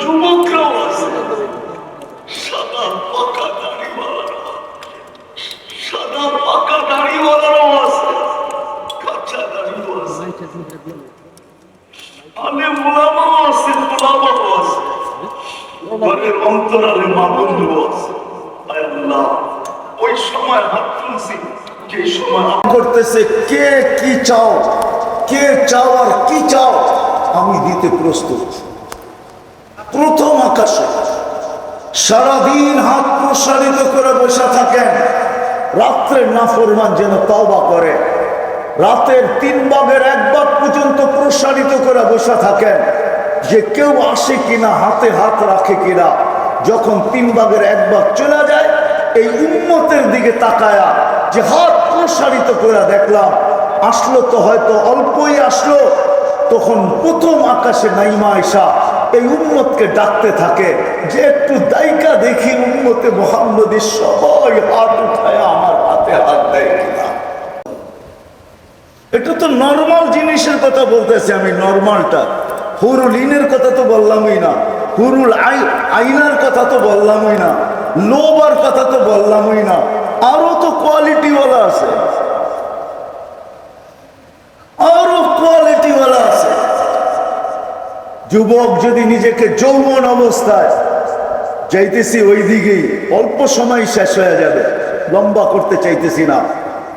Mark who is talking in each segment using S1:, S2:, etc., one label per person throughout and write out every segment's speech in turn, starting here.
S1: যুবকরাও আছে, সাদা পাকা দাড়িওয়ালারা, সাদা পাকা দাড়িওয়ালারাও আছে, কাঁচা দাড়িও আছে, আলে মোলামাও আছে, মোলামাও আছে, ঘরের অন্তরালে মা বন্ধু আছে। আয় আল্লাহ, ওই সময় হাত তুলছি যে সময় করতেছে, কে কি চাও, কে চাও আর কি চাও, আমি দিতে প্রস্তুত। প্রথম আকাশে সারাদিন হাত প্রসারিত করে বসে থাকেন, রাত্রে নাফরমান যেন তওবা করে, রাতের 3 ভাগের 1 ভাগ পর্যন্ত প্রসারিত করে বসে থাকেন যে কেউ আসে কিনা, হাতে হাত রাখে কিনা। যখন 3 ভাগের 1 ভাগ চলে যায়, এই উম্মতের দিকে তাকায়া যে হাত প্রসারিত করে দেখলাম আসলো, তো হয়তো অল্পই আসলো, তখন প্রথম আকাশে নাইমা আয়েশা এই উম্মতকে ডাকতে থাকে যে একটু দায়িকা দেখি উম্মতে মুহাম্মদী সবাই হাত উঠায় আমার হাতে হাত দেয় কিনা। এটা তো নরমাল জিনিসের কথা বলতেছি আমি, নরমালটা। হুরুল ইনের কথা তো বললামই না, হুরুল আইনার কথা তো বললামই না, লোবার কথা তো বললামই না, আরো তো কোয়ালিটিওয়ালা আছে, আরো কোয়ালিটিওয়ালা আছে। যুবক যদি নিজেকে যৌবন অবস্থায় চাইতেছি ওই দিকেই, অল্প সময় শেষ হয়ে যাবে, লম্বা করতে চাইতেছি না,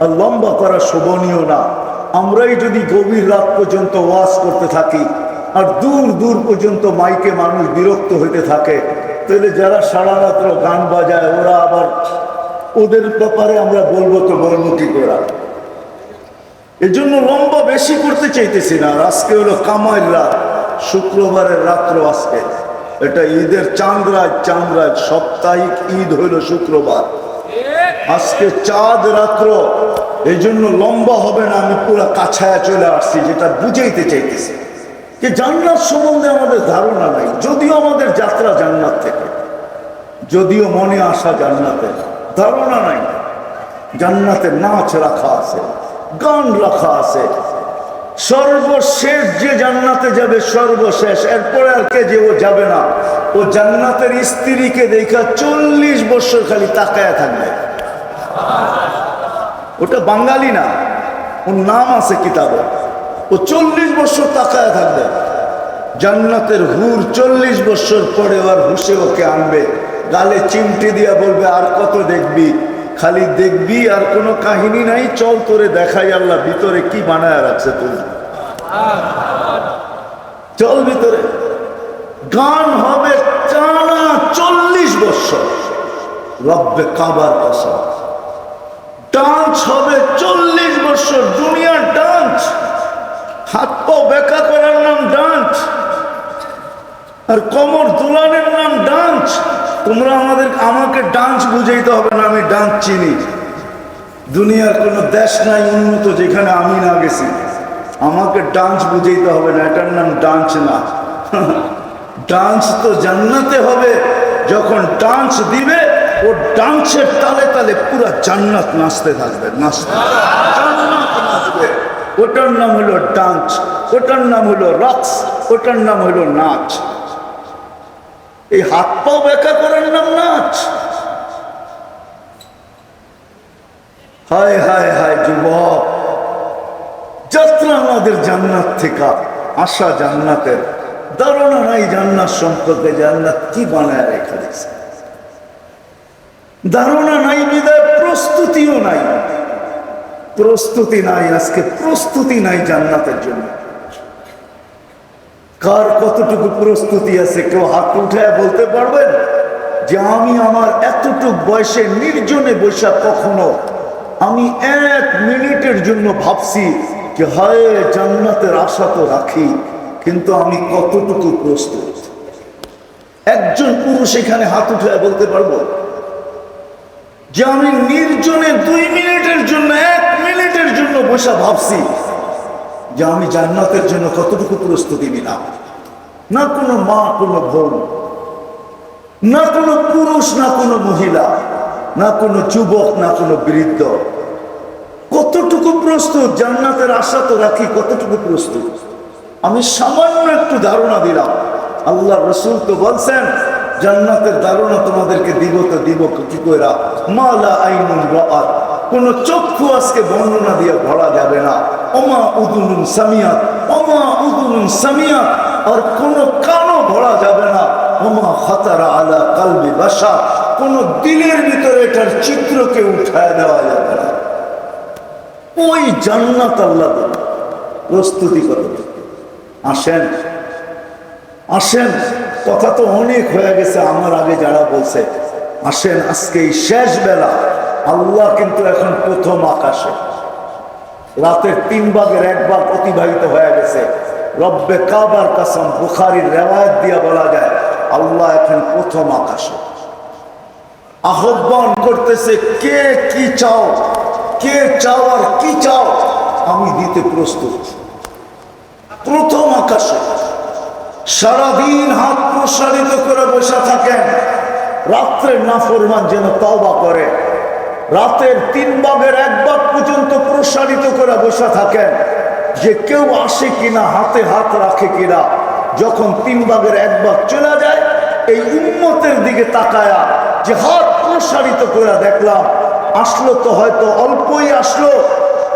S1: আর লম্বা করা শোভনীয় না। আমরাই যদি গভীর রাত পর্যন্ত ওয়াজ করতে থাকি আর দূর দূর পর্যন্ত মাইকে মানুষ বিরক্ত হইতে থাকে, তাহলে যারা সারা রাত্র গান বাজায় ওরা আবার, ওদের ব্যাপারে আমরা বলবো তো বলবো কি করে। এই জন্য লম্বা বেশি করতে চাইতেছি না। আজকে হলো কামাইল রাত, শুক্রবারের রাত্র আজকে, এটা ঈদের চাঁদরাজ, চাঁদরাজ সাপ্তাহিক ঈদ হইল শুক্রবার, আজকে চাঁদ রাত্র। এই জন্য লম্বা হবে না, আমি পুরো কাছায়া চলে আসছি, যেটা বুঝাইতে চাইতেছি যে জান্নাত সম্বন্ধে আমাদের ধারণা নাই, যদিও আমাদের যাত্রা জান্নাত থেকে, যদিও মনে আসা জান্নাতের, ধারণা নাই। জান্নাতের নাচ রাখা আছে, গান রাখা আছে, সর্বশেষ যে জান্নাতে যাবে সর্বশেষ, এরপরে আর কে যে ও যাবে না, ও জান্নাতের স্ত্রীকে দেখা 40 বছর খালি তাকায়া থাকবে। ওটা বাঙালি না, ওর নাম আছে কিতাবে, ও 40 বছর তাকায়া থাকবে। জান্নাতের হুর 40 বছর পরে ওর হুশে ওকে আনবে, গালে চিমটি দিয়া বলবে আর কত দেখবি, খালি দেখবি, আর কোনো কাহিনী নাই, চল তোরে দেখাই আল্লাহ ভিতরে কি বানায় রাখছে তুমি, চল ভিতরে। গান হবে টানা 40 বছর, রব্বে কাবার কসম। ডান্স হবে 40 বছর, দুনিয়ার ডান্স, হাত পা বেঁকা করার নাম ডান্স, আর কোমর দুলানের নাম ডান্স। তোমরা আমাকে ডান্স বুঝাইতে হবে না, আমি ডান্স চিনি। দুনিয়ার কোনো দেশ নাই উন্নত যেখানে আমি না গেছি, আমাকে ডান্স বুঝাইতে হবে না, এটার নাম ডান্স না। ডান্স তো জান্নাতে হবে, যখন ডান্স দিবে ও ডান্সের তালে তালে পুরো জান্নাত নাচতে থাকবে, নাচতে জান্নাত নাচবে। ওটার নাম হলো ডান্স, ওটার নাম হলো রক্স, ওটার নাম হলো নাচ। এই হাত পাও বেঁকা করার নাম নাচ। হায় হায় হায় যুবক, যাত্রা আমাদের জান্নাত থেকে আসা, জান্নাতের ধারণা নাই, জান্নাত সম্পর্কে, জান্নাত কি বানায় রেখা দিয়েছে ধারণা নাই, বিদায় প্রস্তুতিও নাই, প্রস্তুতি নাই। আজকে প্রস্তুতি নাই জান্নাতের জন্য। কার কতটুকু প্রস্তুতি আছে কেউ হাত উঠায় বলতে পারবেন যে আমি আমার এতটুক বয়সে নির্জনে বৈশা কখনো আমি 1 মিনিটের জন্য ভাবছি যে হায় জান্নাতের আশা তো রাখি, কিন্তু আমি কতটুকু প্রস্তুত? একজন পুরুষ এখানে হাত উঠায় বলতে পারবো যে আমি নির্জনে 2 মিনিটের জন্য, 1 মিনিটের জন্য বসে ভাবছি যে আমি জান্নাতের জন্য কতটুকু প্রস্তুতি নিলাম? না কোনো মা, কোনো বোন, না কোনো পুরুষ, না কোনো মহিলা, না কোনো যুবক, না কোনো বৃদ্ধ, কতটুকু কতটুকু প্রস্তুত? জান্নাতের আশা তো রাখি, কতটুকু প্রস্তুত? আমি সামান্য একটু ধারণা দিলাম। আল্লাহ রসুল তো বলছেন জান্নাতের ধারণা তোমাদেরকে দিব, তো দিব কি কইরা? মালা আইনুন রাআত, কোন চক্ষু আজকে বর্ণনা দিয়ে ভরা যাবে না। ওমা উযুনুন সামিয়াত, ওমা উযুনুন সামিয়াত, আর কোন কানও ভরা যাবে না। ওমা খাতারা আলা কালবি বাশার, কোন দিলের ভিতরে এটার চিত্রকে উঠায় দেওয়া যাবে না। ওই জান্নাত আল্লাহ দেন। প্রস্তুতি করুন। আসেন আসেন, কথা তো অনেক হয়ে গেছে আমার আগে যারা বলছে। আসেন, আজকে এই শেষ বেলা, আল্লাহ কিন্তু এখন প্রথম আকাশে। রাতের 3 ভাগের 1 ভাগ অতিবাহিত হয়ে গেছে। রব্বে কাবার কসম, বুখারীর রিওয়ায়াত দিয়ে বলা যায় আল্লাহ এখন প্রথম আকাশে। আহ্বান করতেছে, কে কি চাও, কে চাও আর কি চাও, আমি দিতে প্রস্তুত। প্রথম আকাশে সারাদিন হাত প্রসারিত করে বসে থাকেন। রাত্রে নাফরমান যেন তওবা করে। রাতের 3 ভাগের 1 ভাগ পর্যন্ত প্রসারিত করে বসে থাকেন, যে কেউ আসে কিনা, হাতে হাত রাখে কিনা। যখন 3 ভাগের 1 ভাগ চলে যায়, এই উম্মতের দিকে তাকায়া যে হাত প্রসারিত করে দেখলাম, আসলো তো হয়তো অল্পই আসলো,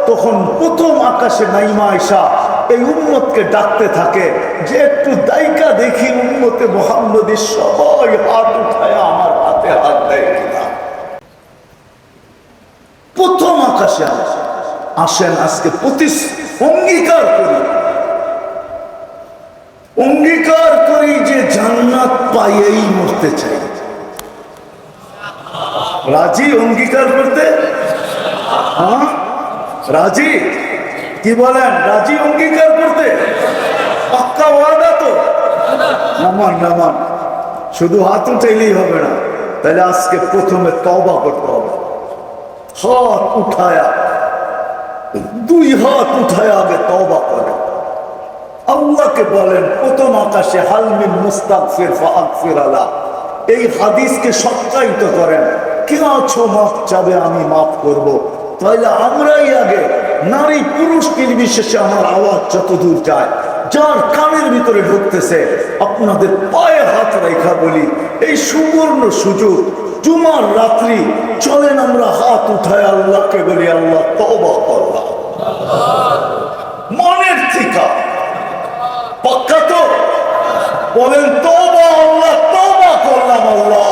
S1: তখন প্রথম আকাশে নাইমা আয়েশা এই উম্মতকে ডাকতে থাকে যে একটু দায়িকা দেখি উম্মতে মুহাম্মদী সবাই হাত উঠায় আমার হাতে হাত দেয় কিনা। প্রথম আকাশে আসেন, আজকে অঙ্গীকার করি, অঙ্গীকার করি যে জান্নাত পাইয়েই মরতে চাই। রাজি অঙ্গীকার করতে? হ্যাঁ রাজি? কি বলেন, রাজি অঙ্গীকার করতে? পাক্কা ওয়াদা তো? নামান নামান, শুধু হাত উঠাইলেই হবে না, তাহলে আজকে প্রথমে তওবা করতে হবে। হাত উঠায়া, 2 হাত উঠায়া আগে তওবা করে আল্লাহকে বলেন। প্রথম আকাশে হাল মিন মুস্তাগফির ফাগফির আলা, এই হাদিসকে সত্যায়িত করেন। কে আছো মাফ চাবে, আমি মাফ করব। তাহলে আমরাই আগে, নারী পুরুষ নির্বিশেষে আমার আওয়াজ যতদূর যায়, যার কানের ভিতরে ঢুকতেছে, আপনাদের পায়ে হাত রেখা বলি, এই সুবর্ণ সুযোগ, জুমার রাত্রি, চলেন আমরা হাত উঠায় আল্লাহকে বলি, আল্লাহ তওবা করলাম মনের থেকে। পাক্কা তো? বলেন তওবা, আল্লাহ তওবা করলাম আল্লাহ।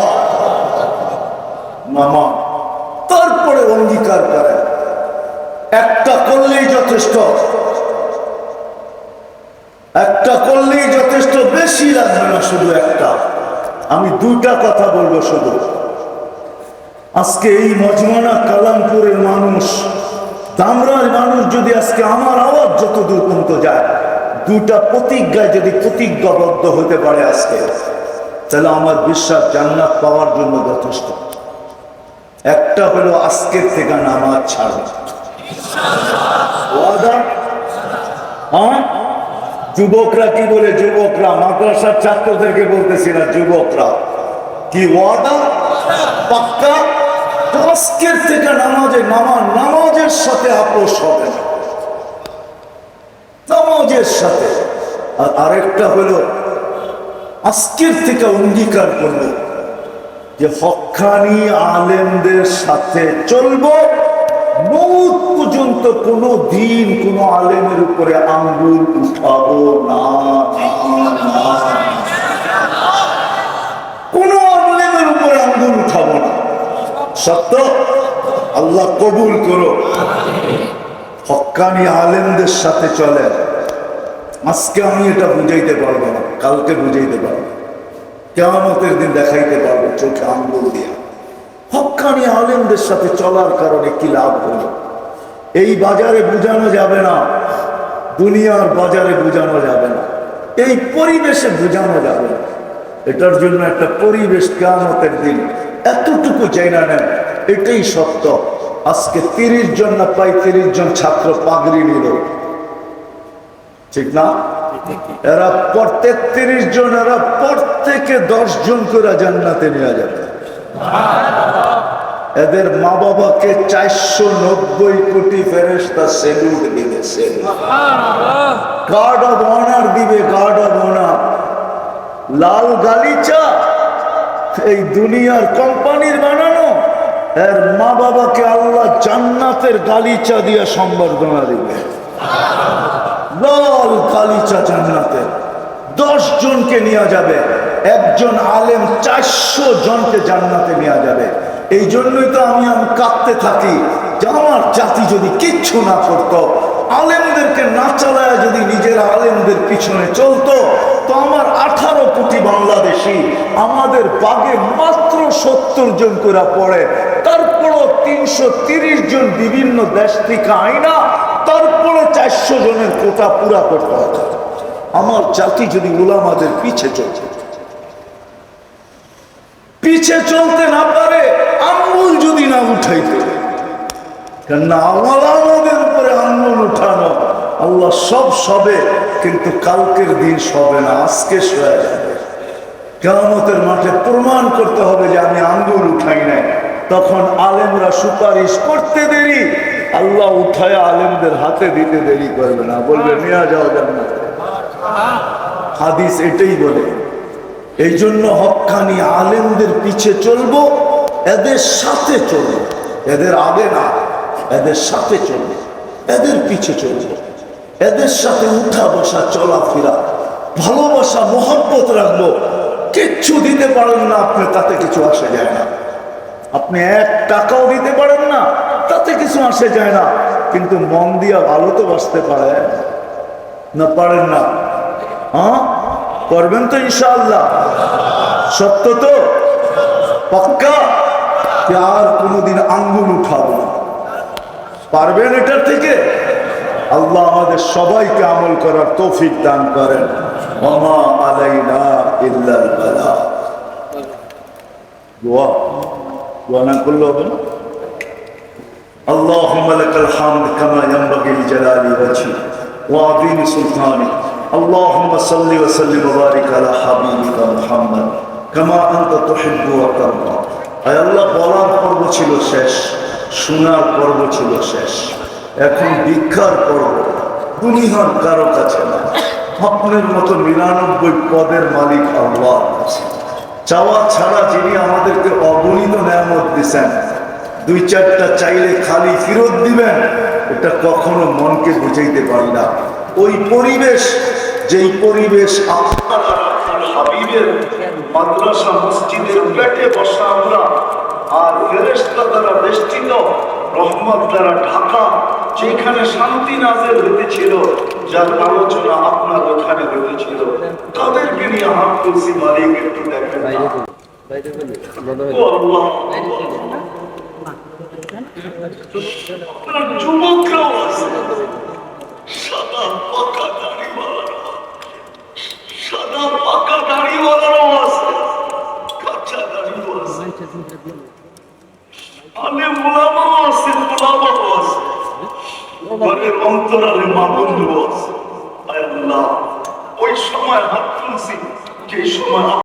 S1: নামা, তারপরে অঙ্গীকার করেন। একটা করলেই যথেষ্ট, একটা করলেই যথেষ্ট, বেশি লাগবে না, শুধু একটা। আমি 2টা কথা বলবো শুধু। আজকে এই মজমানা কালামপুরের মানুষ, দামরার মানুষ যদি আজকে আমার আওয়াজ যত দূর পর্যন্ত যায়, 2টা প্রতিজ্ঞায় যদি প্রতিজ্ঞাবদ্ধ হতে পারে আজকে, তাহলে আমার বিশ্বাস জান্নাত পাওয়ার জন্য যথেষ্ট। একটা হলো আজকের থেকে নামাজ ছাড়ো। ওয়াদা? হ্যাঁ, যুবকরা কি বলে? যুবকরা, মাদ্রাসার ছাত্রদেরকে বলতেছি না, যুবকরা কি ওয়াদা? পাক্কা? আজকের থেকে নামাজে নামাজের সাথে আপোষ হবে না, নামাজের সাথে। আর আরেকটা হলো আজকের থেকে অঙ্গীকার করবো যে হক্কানি আলেমদের সাথে চলবো, মৌত পর্যন্ত কোনো দিন কোন আলেমের উপরে আঙ্গুল উঠাবো না, কোন আলেমের উপরে আঙ্গুল উঠাবো না। সত্য? আল্লাহ কবুল করো। হক্কানি আলেমদের সাথে চলে। আজকে আমি এটা বুঝাইতে পারবো না, কালকে বুঝাইতে পারবো, কিয়ামতের দিন দেখাইতে পারবো চোখে আঙ্গুল দিয়ে। হক্কানি আলেমদের সাথে চলার কারণে কি লাভ হলো? এই বাজারে বুঝানো যাবে না, দুনিয়ার বাজারে বুঝানো যাবে না, এই পরিবেশে বুঝানো যাবে না। এটার জন্য একটা পরিবেশ, কিয়ামতের দিন এতটুকু চাই না নেন, এটাই সত্য। আজকে 30 জন না প্রায় 30 জন ছাত্র পাগড়ি নিল, ঠিক না? এরা প্রত্যেক 30 জন, এরা প্রত্যেকে 10 জন করে জান্নাতে নিয়ে যাবে। এদের মা বাবাকে 490 কোটি ফেরেশতা সেলুট দিয়েছে, গার্ড অব অনার দিবে, গার্ড অব অনার। লাল গালিচা এই দুনিয়ার কোম্পানির বানানো, এর মা বাবাকে আল্লাহ জান্নাতের গালিচা দিয়ে সম্বর্ধনা দিবে। লাল গালিচা জান্নাতের 10 জনকে নিয়ে যাবে, একজন আলেম 400 জনকে জান্নাতে নিয়ে যাবে। এই জন্যই তো আমি কাঁদতে থাকি যে আমার জাতি যদি কিচ্ছু না করতো, আলেমদেরকে না চালায় যদি নিজেরা আলেমদের পিছনে চলতো, তো আমার 18 কোটি বাংলাদেশি আমাদের বাগে মাত্র 70 জন করে পড়ে, তারপরও 330 জন বিভিন্ন দেশ থেকে আইনা, তারপরে 400 জনের কোটা পুরা করতে হতো। আমার জাতি যদি উলামাদের পিছে চলতে না পারে, আঙ্গুল যদি না উঠাইতে, কেননা আমাদের উপরে আঙ্গুল উঠানো আল্লাহ সব সবে, কিন্তু কালকের দিন সবে না, আজকে সয়ে যাবে। কিয়ামতের মাঠে প্রমাণ করতে হবে যে আমি আঙ্গুল উঠাই নাই। তখন আলেমরা সুপারিশ করতে দেরি, আল্লাহ উঠায় আলেমদের হাতে দিতে দেরি করবে না, বলবে নিয়ে যাও জান্নাতে। হাদিস এটাই বলে। এই জন্য হক্কানি আলেমদের পিছে চলবো, এদের সাথে চলবো, এদের আগে না, এদের সাথে চলবো, এদের পিছে চলবো, এদের সাথে উঠা বসা চলাফেরা, ভালোবাসা মহব্বত রাখবো। কিচ্ছু দিতে পারেন না আপনি, তাতে কিছু আসে যায় না। আপনি 1 টাকাও দিতে পারেন না, তাতে কিছু আসে যায় না। কিন্তু মন দিয়া ভালো তো বাঁচতে পারেন না, পারেন না? হ্যাঁ, করবেন তো ইনশাআল্লাহ? সত্য তো? পাক্কা? আর কোনোদিন আঙ্গুল উঠাবো না, পারবেন এটার থেকে? আল্লাহ আমাদের সবাইকে আমল করার তৌফিক দান করেন। ওমা আলাইনা ইল্লাল বালাগ। দোয়া না করলে হবে না? আল্লাহুম্মা লাকাল হামদ কামা ইয়ানবাগি লিজালালি ওয়াজহিক ওয়া আযীমি সুলতানিক। আল্লাহুম্মা সাল্লি ওয়া সাল্লিম ওয়া বারিক আলা হাবিবিকা মুহাম্মদ কামা আনতা তুহিব্বু ওয়া তারদা। আয় আল্লাহ, বলার পর্ব ছিল শেষ, শোনার পর্ব ছিল শেষ, এখন ভিক্ষার পর্ব। দুনিয়ার কারো কাছে না, আপনার মতো 99 পদের মালিক আল্লাহ আছে। চাওয়া ছাড়া যিনি আমাদেরকে অগণিত নেয়ামত দিচ্ছেন, 2-4টা চাইলে খালি ফেরত দিবেন, এটা কখনো মনকে বুঝাইতে পারি না। ওই পরিবেশ, যেই পরিবেশ আপনার হাবিবের মাদ্রাসা মসজিদের পেটে বসা আমরা, আর ফেরেশতা দ্বারা বেষ্টিত, রহমত দ্বারা ঢাকা, যেখানে শান্তি নাযিল হয়েছিল, যার আলোচনা আপনার ওখানে হয়েছিল, তাদেরকে নিয়ে হাত তুলছি। মালিক একটু দেখেন না। ও আল্লাহ, আপনার যুবকরাও আছে, সাদা পাকা দাড়িওয়ালারাও আছে, কাঁচা দাড়িও আছে, আলেম ওলামাও আছে, ওলামাও আছে, ঘরের অন্তরালে মা বন্ধুও আছে। আয় আল্লাহ, ওই সময় হাত তুলছি যে সময়